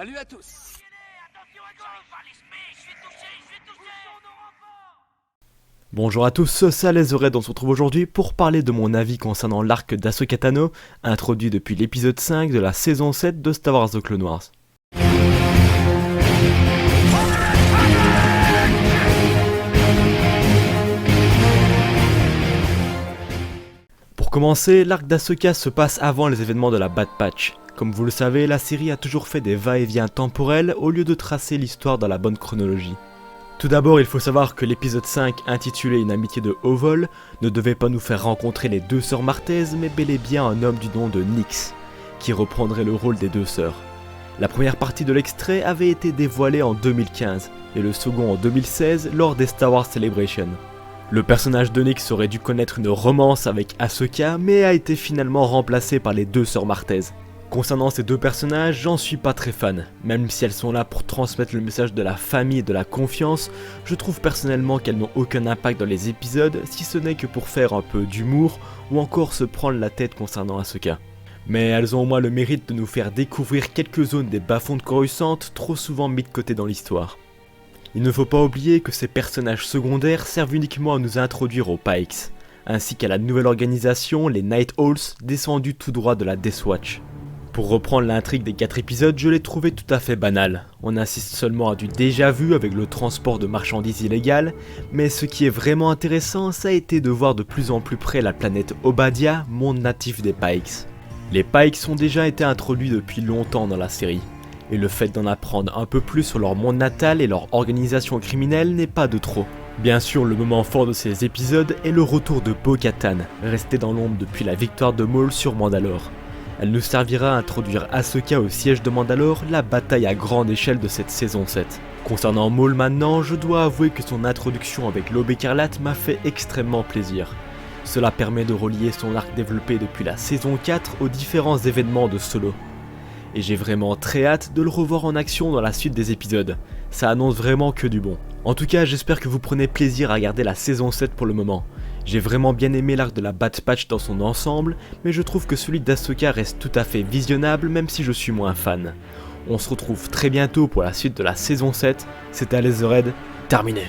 Salut à tous. Bonjour à tous, c'est Alezored, on se retrouve aujourd'hui pour parler de mon avis concernant l'arc d'Ahsoka Tano, introduit depuis l'épisode 5 de la saison 7 de Star Wars The Clone Wars. Pour commencer, l'arc d'Ahsoka se passe avant les événements de la Bad Batch. Comme vous le savez, la série a toujours fait des va-et-vient temporels au lieu de tracer l'histoire dans la bonne chronologie. Tout d'abord, il faut savoir que l'épisode 5, intitulé Une amitié de haut vol, ne devait pas nous faire rencontrer les deux sœurs Martez, mais bel et bien un homme du nom de Nyx, qui reprendrait le rôle des deux sœurs. La première partie de l'extrait avait été dévoilée en 2015, et le second en 2016 lors des Star Wars Celebration. Le personnage de Nyx aurait dû connaître une romance avec Ahsoka, mais a été finalement remplacé par les deux sœurs Martez. Concernant ces deux personnages, j'en suis pas très fan. Même si elles sont là pour transmettre le message de la famille et de la confiance, je trouve personnellement qu'elles n'ont aucun impact dans les épisodes, si ce n'est que pour faire un peu d'humour ou encore se prendre la tête concernant Ahsoka. Mais elles ont au moins le mérite de nous faire découvrir quelques zones des bas-fonds de Coruscant trop souvent mis de côté dans l'histoire. Il ne faut pas oublier que ces personnages secondaires servent uniquement à nous introduire aux Pikes, ainsi qu'à la nouvelle organisation, les Night Owls, descendus tout droit de la Death Watch. Pour reprendre l'intrigue des 4 épisodes, je l'ai trouvé tout à fait banal. On assiste seulement à du déjà vu avec le transport de marchandises illégales, mais ce qui est vraiment intéressant, ça a été de voir de plus en plus près la planète Obadia, monde natif des Pikes. Les Pikes ont déjà été introduits depuis longtemps dans la série, et le fait d'en apprendre un peu plus sur leur monde natal et leur organisation criminelle n'est pas de trop. Bien sûr, le moment fort de ces épisodes est le retour de Bo-Katan, restée dans l'ombre depuis la victoire de Maul sur Mandalore. Elle nous servira à introduire Ahsoka au siège de Mandalore, la bataille à grande échelle de cette saison 7. Concernant Maul maintenant, je dois avouer que son introduction avec l'Aube écarlate m'a fait extrêmement plaisir. Cela permet de relier son arc développé depuis la saison 4 aux différents événements de Solo. Et j'ai vraiment très hâte de le revoir en action dans la suite des épisodes. Ça annonce vraiment que du bon. En tout cas, j'espère que vous prenez plaisir à regarder la saison 7 pour le moment. J'ai vraiment bien aimé l'arc de la Bad Batch dans son ensemble, mais je trouve que celui d'Ahsoka reste tout à fait visionnable même si je suis moins fan. On se retrouve très bientôt pour la suite de la saison 7, c'était Alezored, terminé.